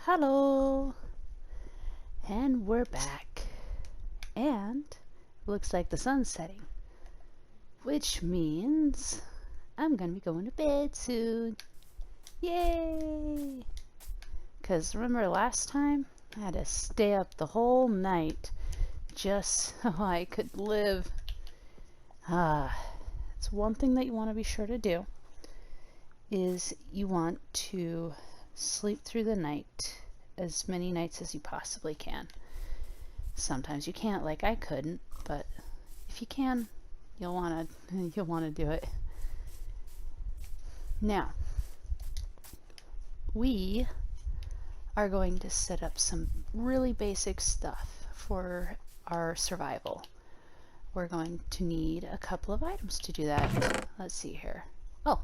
Hello, and we're back, and looks like the sun's setting, which means I'm gonna be going to bed soon. Yay! Because remember last time I had to stay up the whole night just so I could live. It's one thing that you want to be sure to do is you want to sleep through the night as many nights as you possibly can. Sometimes you can't, like I couldn't, but if you can, you'll want to do it. Now, we are going to set up some really basic stuff for our survival. We're going to need a couple of items to do that. Let's see here. Oh,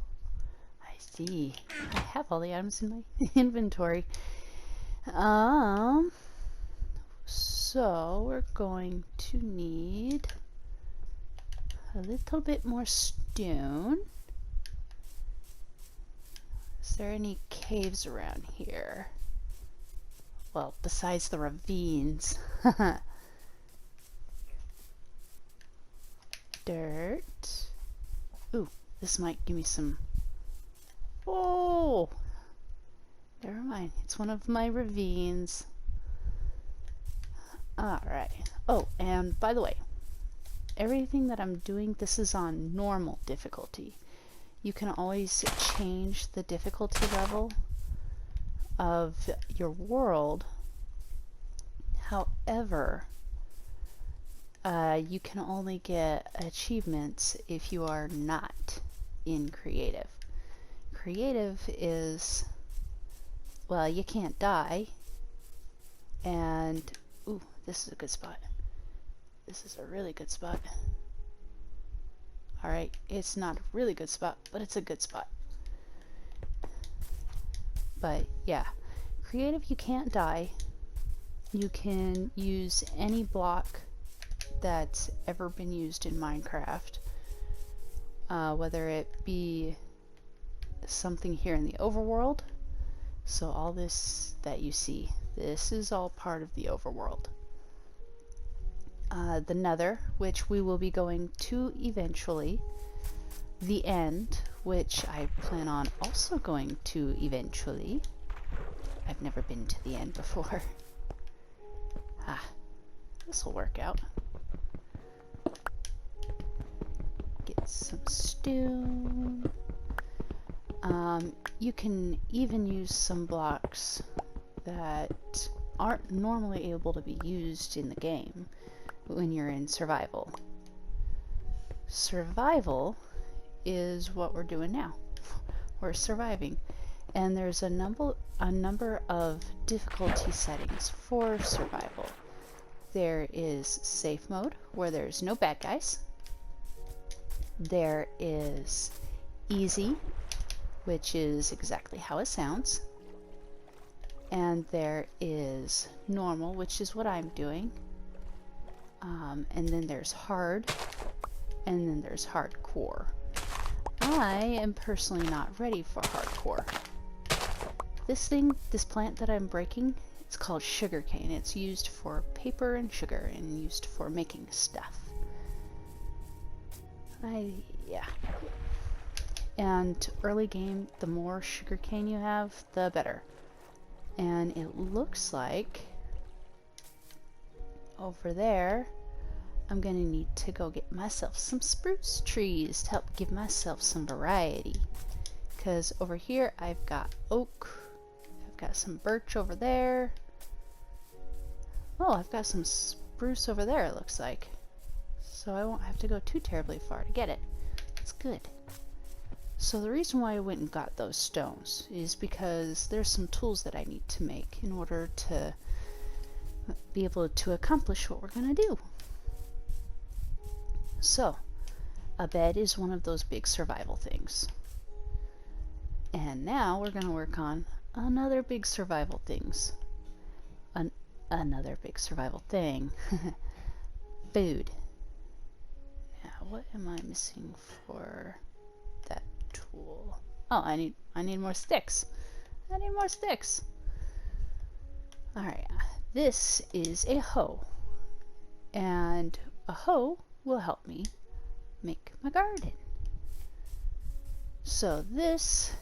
I see. I have all the items in my inventory. So we're going to need a little bit more stone. Is there any caves around here? Well, besides the ravines. Dirt. Ooh, this might give me some... Oh! Never mind. It's one of my ravines. Alright. Oh, and by the way, everything that I'm doing, this is on normal difficulty. You can always change the difficulty level of your world. However, you can only get achievements if you are not in creative. Creative is, well, you can't die, and ooh, this is a good spot. This is a really good spot. Alright, it's not a really good spot, but it's a good spot. But yeah, creative, you can't die. You can use any block that's ever been used in Minecraft, whether it be something here in the overworld. So all this that you see, this is all part of the overworld. The nether, which we will be going to eventually. The end, which I plan on also going to eventually. I've never been to the end before. This will work out. Get some stone. You can even use some blocks that aren't normally able to be used in the game when you're in survival. Survival is what we're doing now. We're surviving, and there's a number of difficulty settings for survival. There is safe mode, where there's no bad guys. There is easy, which is exactly how it sounds. And there is normal, which is what I'm doing. And then there's hard, and then there's hardcore. I am personally not ready for hardcore. This plant that I'm breaking, it's called sugarcane. It's used for paper and sugar and used for making stuff. Yeah. And early game, the more sugarcane you have, the better. And it looks like over there, I'm gonna need to go get myself some spruce trees to help give myself some variety. Because over here I've got oak, I've got some birch over there. Oh, I've got some spruce over there, it looks like. So I won't have to go too terribly far to get it. It's good. So the reason why I went and got those stones is because there's some tools that I need to make in order to be able to accomplish what we're going to do. So, a bed is one of those big survival things. And now we're going to work on another big survival things. Another big survival thing. Food. Now, what am I missing for that tool? Oh, I need more sticks. I need more sticks. Alright, this is a hoe, and a hoe will help me make my garden. So this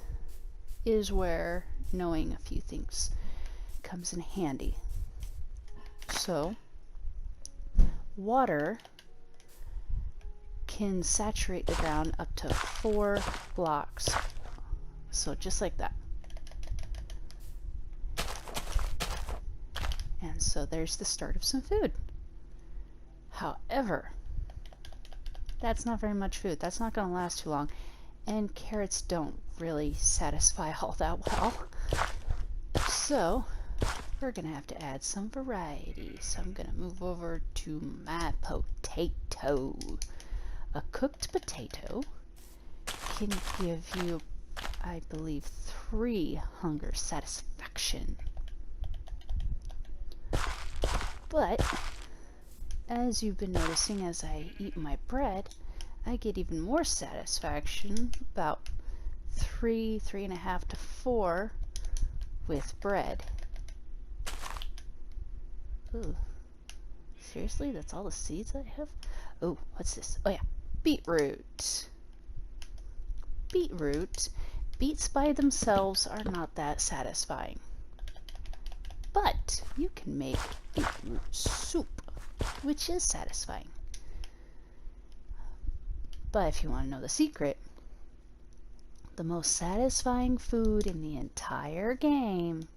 is where knowing a few things comes in handy. So water can saturate the ground up to 4 blocks. So just like that. And so there's the start of some food. However, that's not very much food. That's not going to last too long. And carrots don't really satisfy all that well. So we're going to have to add some variety. So I'm going to move over to my potato. A cooked potato can give you, I believe, 3 hunger satisfaction. But as you've been noticing, as I eat my bread, I get even more satisfaction, about 3.5 to 4 with bread. Ooh, seriously? That's all the seeds I have? Oh, what's this? Oh yeah, beetroot. Beetroot. Beets by themselves are not that satisfying. But you can make beetroot soup, which is satisfying. But if you want to know the secret, the most satisfying food in the entire game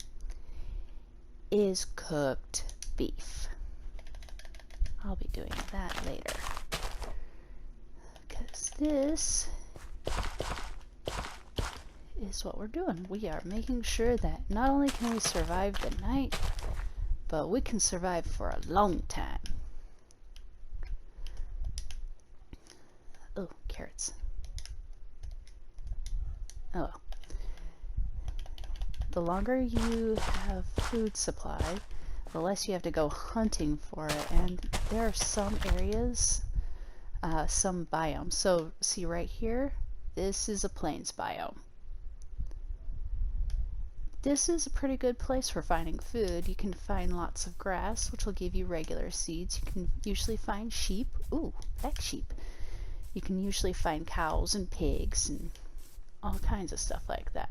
is cooked beef. I'll be doing that later. Because this is what we're doing. We are making sure that not only can we survive the night, but we can survive for a long time. Oh, carrots. Oh well. The longer you have food supply, the less you have to go hunting for it. And there are some areas, some biomes. So see right here, this is a plains biome. This is a pretty good place for finding food. You can find lots of grass, which will give you regular seeds. You can usually find sheep. Ooh, black sheep. You can usually find cows and pigs and all kinds of stuff like that.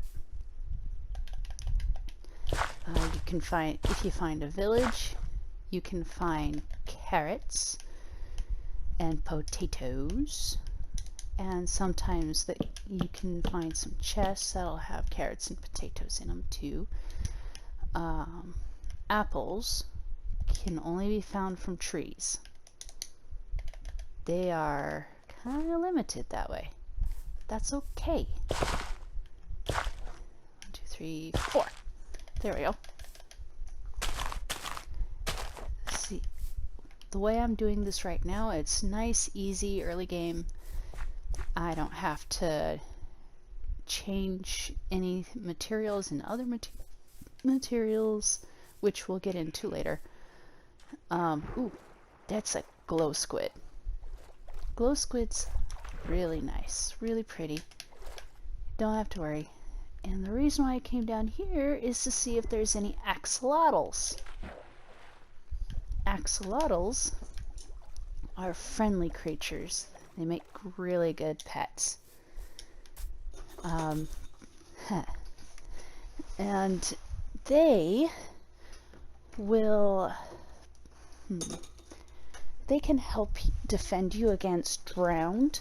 You can find, if you find a village, you can find carrots and potatoes. And sometimes that you can find some chests that'll have carrots and potatoes in them too. Apples can only be found from trees. They are kind of limited that way. That's okay. 1, 2, 3, 4. There we go. See, the way I'm doing this right now, it's nice, easy, early game. I don't have to change any materials and other materials, which we'll get into later. Ooh, that's a glow squid. Glow squid's really nice, really pretty. Don't have to worry. And the reason why I came down here is to see if there's any axolotls. Axolotls are friendly creatures. They make really good pets. And they will, they can help defend you against drowned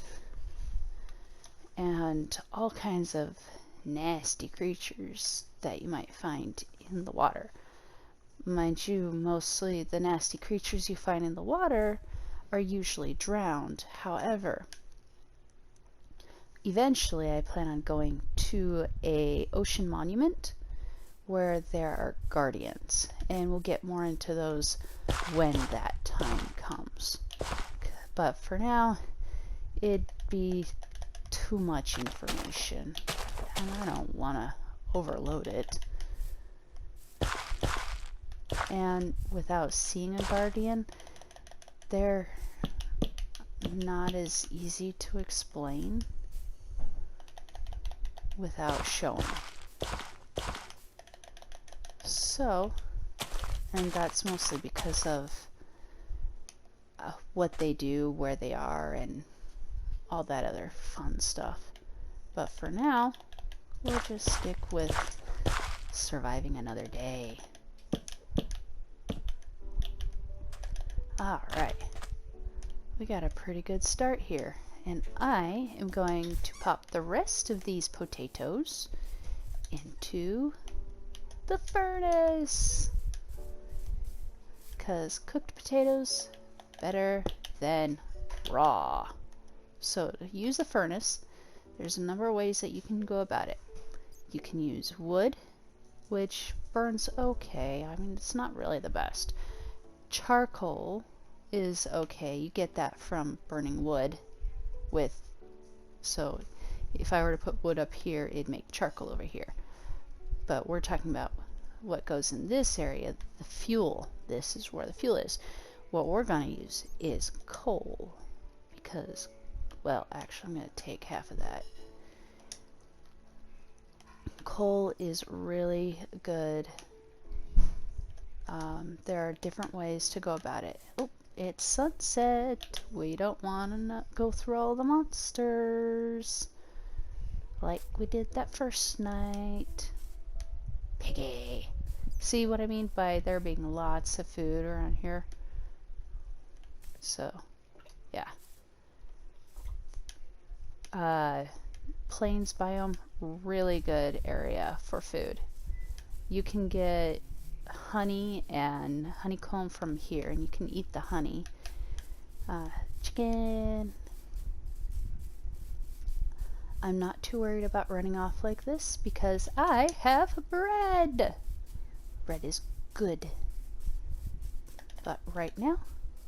and all kinds of nasty creatures that you might find in the water. Mind you, mostly the nasty creatures you find in the water are usually drowned. However, eventually I plan on going to a ocean monument where there are guardians, and we'll get more into those when that time comes. But for now, it'd be too much information, and I don't want to overload it. And without seeing a guardian, they're not as easy to explain without showing. So and that's mostly because of what they do, where they are, and all that other fun stuff. But for now, we'll just stick with surviving another day. Alright, we got a pretty good start here, and I am going to pop the rest of these potatoes into the furnace, because cooked potatoes better than raw. So to use the furnace, there's a number of ways that you can go about it. You can use wood, which burns okay. I mean, it's not really the best. Charcoal is okay. You get that from burning wood with, so if I were to put wood up here, it'd make charcoal over here. But we're talking about what goes in this area, the fuel. This is where the fuel is. What we're going to use is coal, because, well, actually I'm going to take half of that. Coal is really good. There are different ways to go about it. Oh, it's sunset. We don't want to go through all the monsters like we did that first night. Piggy. See what I mean by there being lots of food around here? So, yeah. Plains biome, really good area for food. You can get honey and honeycomb from here, and you can eat the honey. Chicken. I'm not too worried about running off like this because I have bread. Bread is good. But right now,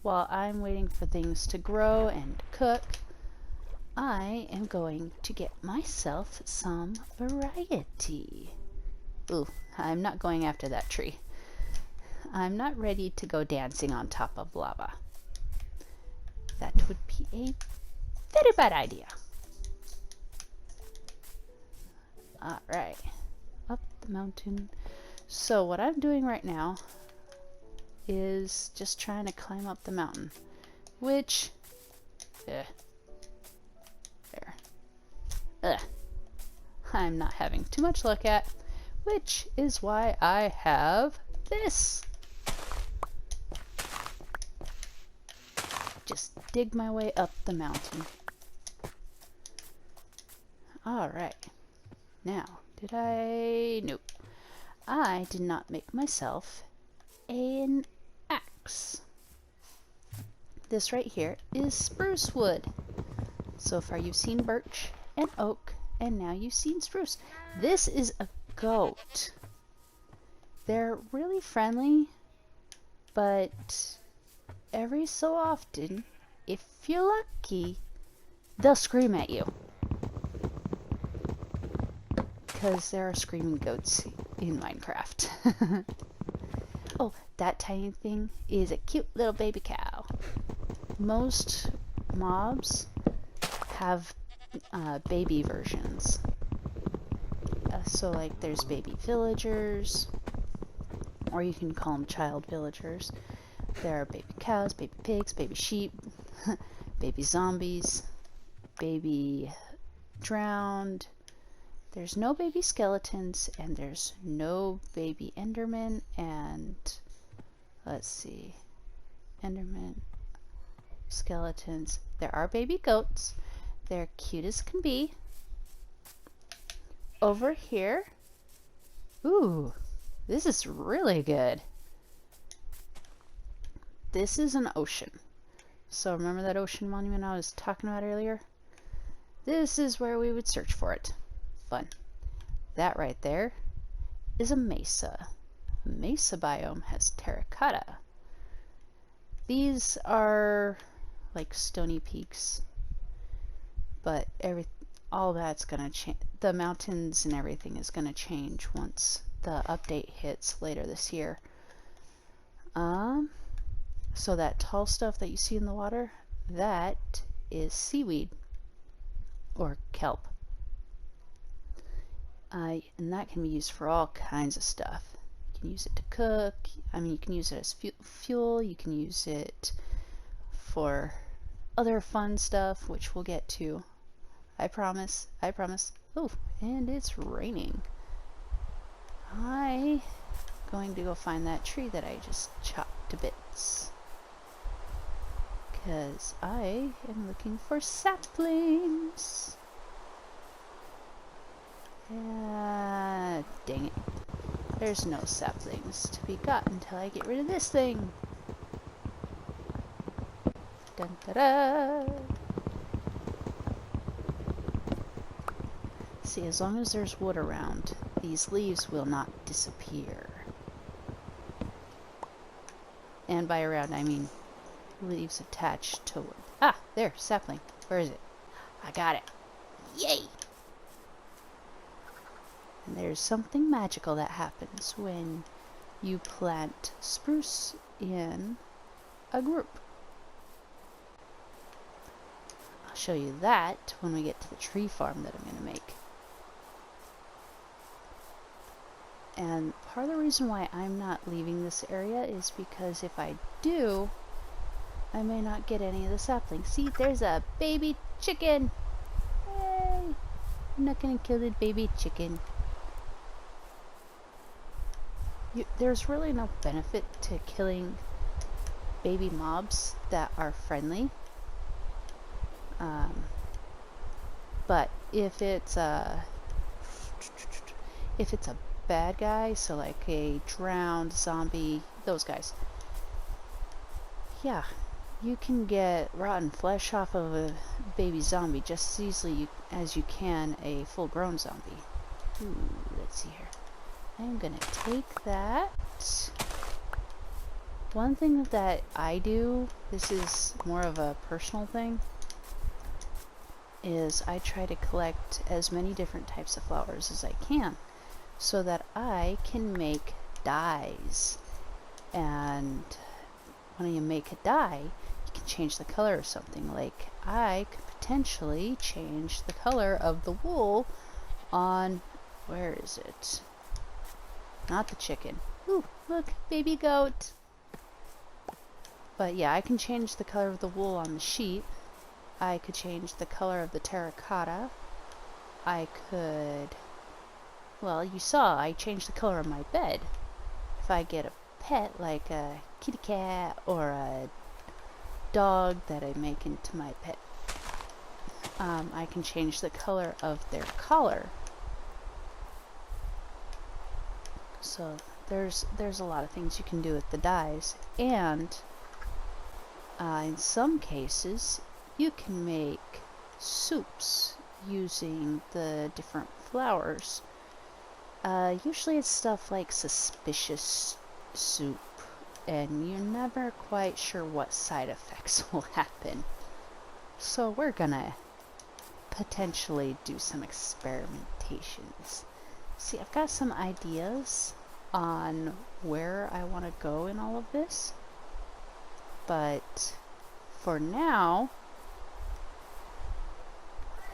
while I'm waiting for things to grow and cook, I am going to get myself some variety. Ooh, I'm not going after that tree. I'm not ready to go dancing on top of lava. That would be a very bad idea. Alright, up the mountain. So what I'm doing right now is just trying to climb up the mountain, which, there. I'm not having too much luck at, which is why I have this. Just dig my way up the mountain. Alright. Now, did I? Nope. I did not make myself an axe. This right here is spruce wood. So far you've seen birch and oak, and now you've seen spruce. This is a goat. They're really friendly, but every so often, if you're lucky, they'll scream at you. Because there are screaming goats in Minecraft. Oh, that tiny thing is a cute little baby cow. Most mobs have baby versions. So like there's baby villagers, or you can call them child villagers. There are baby cows, baby pigs, baby sheep, baby zombies, baby drowned. There's no baby skeletons, and there's no baby enderman, and let's see, enderman, skeletons. There are baby goats. They're cute as can be. Over here, ooh, this is really good. This is an ocean. So remember that ocean monument I was talking about earlier? This is where we would search for it. Fun. That right there is a mesa. Mesa biome has terracotta. These are like stony peaks, but all that's gonna change. The mountains and everything is gonna change once the update hits later this year. So that tall stuff that you see in the water, that is seaweed or kelp. And that can be used for all kinds of stuff. You can use it to cook. I mean, you can use it as fuel. You can use it for other fun stuff, which we'll get to. I promise. I promise. Oh, and it's raining. I'm going to go find that tree that I just chopped to bits. Because I am looking for saplings. Dang it. There's no saplings to be got until I get rid of this thing. Dun da da! See, as long as there's wood around, these leaves will not disappear. And by around, I mean leaves attached to wood. Ah, there, sapling. Where is it? I got it. Yay! And there's something magical that happens when you plant spruce in a group. I'll show you that when we get to the tree farm that I'm going to make. And part of the reason why I'm not leaving this area is because if I do, I may not get any of the saplings. See, there's a baby chicken! Yay! I'm not going to kill the baby chicken. There's really no benefit to killing baby mobs that are friendly. But if it's a bad guy, so like a drowned zombie, those guys, yeah, you can get rotten flesh off of a baby zombie just as easily as you can a full-grown zombie. Ooh, let's see here. I'm gonna take that. One thing that I do, this is more of a personal thing, is I try to collect as many different types of flowers as I can so that I can make dyes. And when you make a dye, you can change the color of something. Like I could potentially change the color of the wool on, where is it? Not the chicken. Ooh, look, baby goat. But yeah, I can change the color of the wool on the sheep. I could change the color of the terracotta. I could, well, you saw I changed the color of my bed. If I get a pet like a kitty cat or a dog that I make into my pet, I can change the color of their collar. So there's a lot of things you can do with the dyes, and in some cases you can make soups using the different flowers. Usually it's stuff like suspicious soup, and you're never quite sure what side effects will happen. So we're gonna potentially do some experimentations. See, I've got some ideas on where I want to go in all of this, but for now,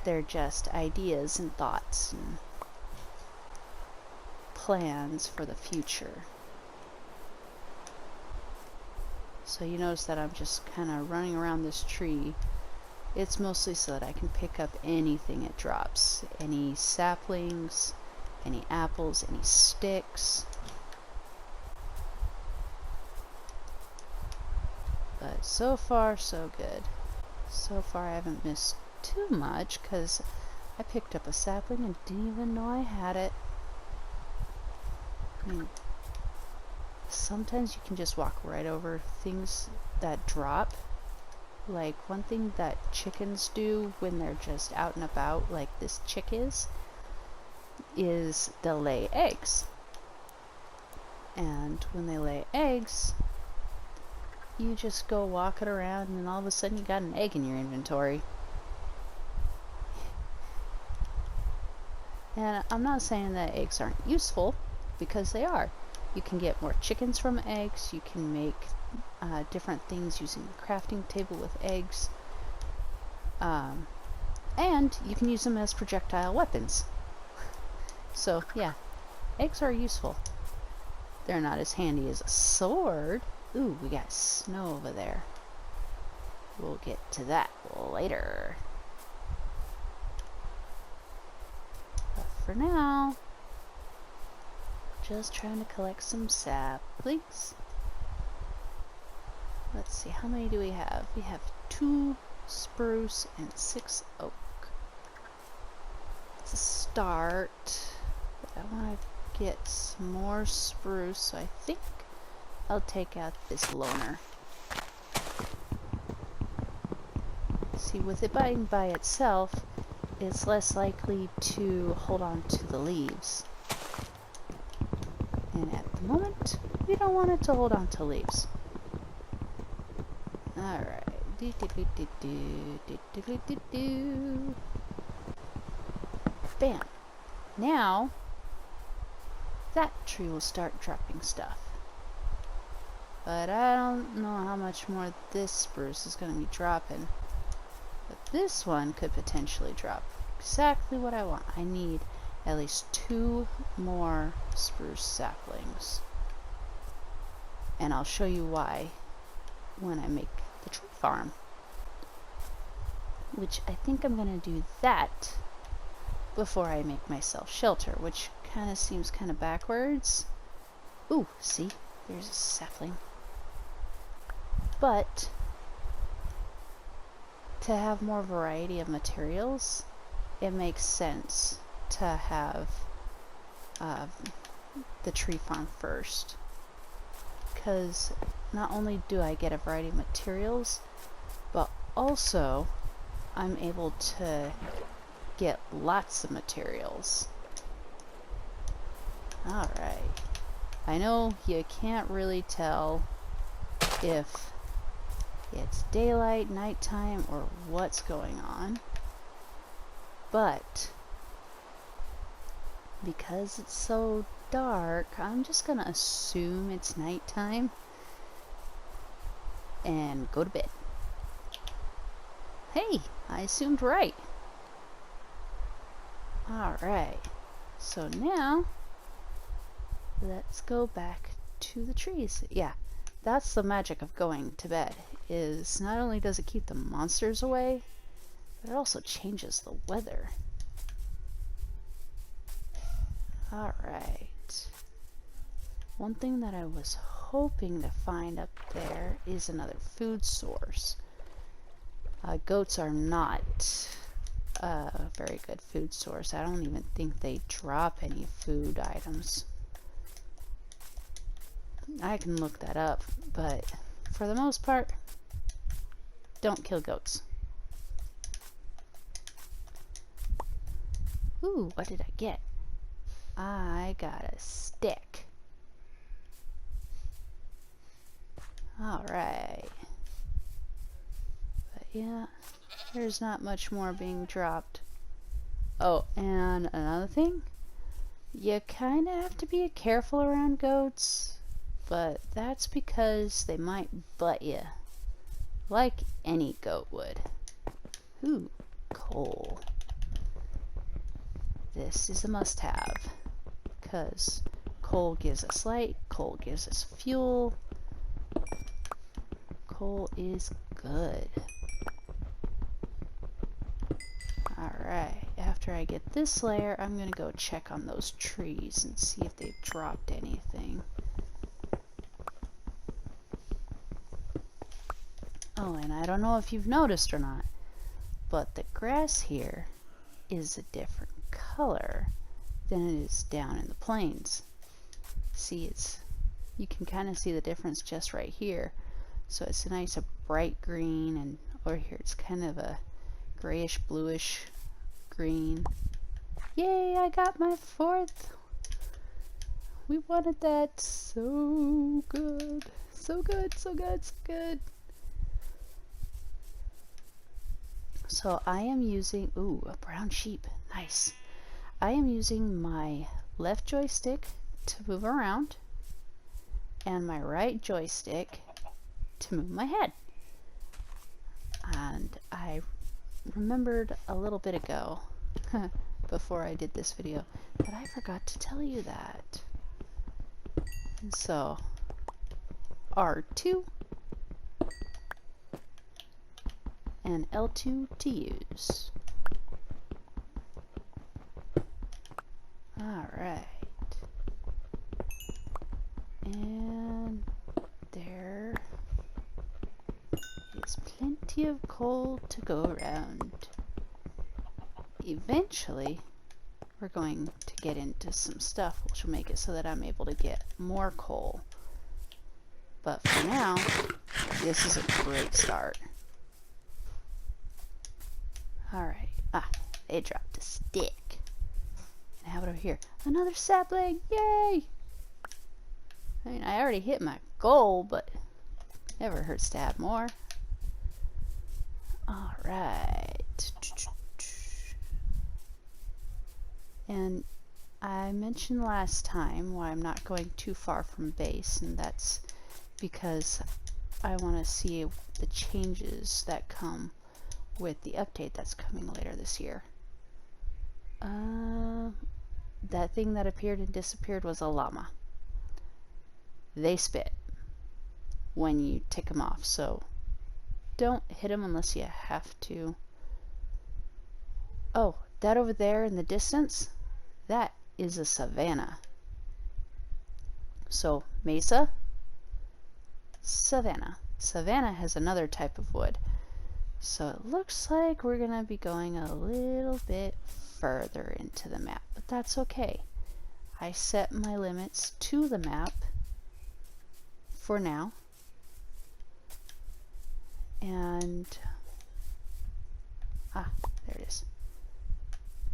they're just ideas and thoughts and plans for the future. So you notice that I'm just kind of running around this tree. It's mostly so that I can pick up anything it drops. Any saplings, any apples, any sticks. But so far, so good. So far I haven't missed too much because I picked up a sapling and didn't even know I had it. I mean, sometimes you can just walk right over things that drop. Like one thing that chickens do when they're just out and about, like this chick is they'll lay eggs. And when they lay eggs, you just go walking around and all of a sudden you got an egg in your inventory. And I'm not saying that eggs aren't useful, because they are. You can get more chickens from eggs, you can make different things using the crafting table with eggs, and you can use them as projectile weapons. So yeah, eggs are useful. they're not as handy as a sword. Ooh, we got snow over there. We'll get to that later. But for now, just trying to collect some saplings. Let's see, how many do we have? We have 2 spruce and 6 oak. It's a start. But I want to get some more spruce, so I think I'll take out this loner. See, with it being by itself, it's less likely to hold on to the leaves. And at the moment, we don't want it to hold on to leaves. Alright. Bam. Now, that tree will start dropping stuff. But I don't know how much more this spruce is going to be dropping. But this one could potentially drop exactly what I want. I need at least 2 more spruce saplings. And I'll show you why when I make the tree farm. Which I think I'm going to do that before I make myself shelter, which kind of seems kind of backwards. Ooh, see? There's a sapling. But to have more variety of materials, it makes sense to have the tree farm first. Because not only do I get a variety of materials, but also I'm able to get lots of materials. Alright. I know you can't really tell if it's daylight, nighttime, or what's going on. But because it's so dark, I'm just gonna assume it's nighttime and go to bed. Hey, I assumed right. Alright, so now let's go back to the trees. Yeah, that's the magic of going to bed, is not only does it keep the monsters away, but it also changes the weather. Alright. One thing that I was hoping to find up there is another food source. Goats are not a very good food source. I don't even think they drop any food items. I can look that up, but for the most part, don't kill goats. Ooh, what did I get? I got a stick. Alright. But yeah, there's not much more being dropped. Oh, and another thing, you kind of have to be careful around goats, but that's because they might butt you, like any goat would. Ooh, coal. This is a must-have, because coal gives us light, coal gives us fuel. Coal is good. Alright, after I get this layer, I'm gonna go check on those trees and see if they've dropped anything. Oh, and I don't know if you've noticed or not, but the grass here is a different color than it is down in the plains. See, you can kind of see the difference just right here. So it's a nice bright green, and over here it's kind of a grayish bluish green. Yay, I got my 4th. We wanted that so good. So good, so good, so good. So I am using, ooh, a brown sheep. Nice. I am using my left joystick to move around and my right joystick to move my head. And I remembered a little bit ago before I did this video that I forgot to tell you that. So R2 and L2 to use. Alright. And there is plenty of coal to go around. Eventually, we're going to get into some stuff which will make it so that I'm able to get more coal. But for now, this is a great start. Alright. Ah, they dropped a stick. And how about over here? Another sapling! Yay! I mean, I already hit my goal, but never hurts to have more. Alright. And I mentioned last time why I'm not going too far from base, and that's because I want to see the changes that come with the update that's coming later this year. That thing that appeared and disappeared was a llama. They spit when you tick them off, so don't hit them unless you have to. Oh, that over there in the distance, that is a savanna. So mesa, savanna. Savanna has another type of wood. So it looks like we're gonna be going a little bit further into the map, but that's okay. I set my limits to the map for now. And there it is.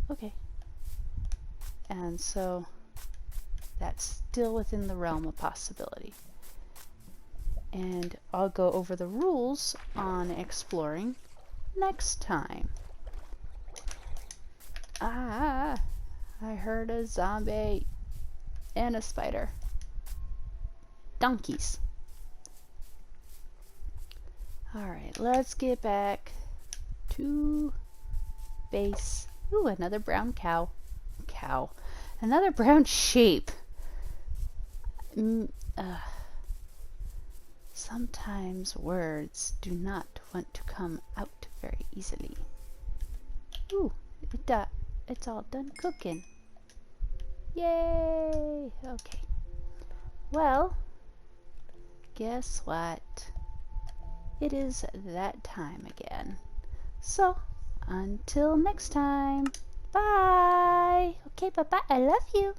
Okay. And so that's still within the realm of possibility. And I'll go over the rules on exploring next time. I heard a zombie and a spider. Donkeys. Alright, let's get back to base. Ooh, another brown cow. Another brown sheep. Sometimes words do not want to come out very easily. Ooh, it's all done cooking. Yay! Okay. Well, guess what? It is that time again. So, until next time. Bye! Okay, bye-bye. I love you.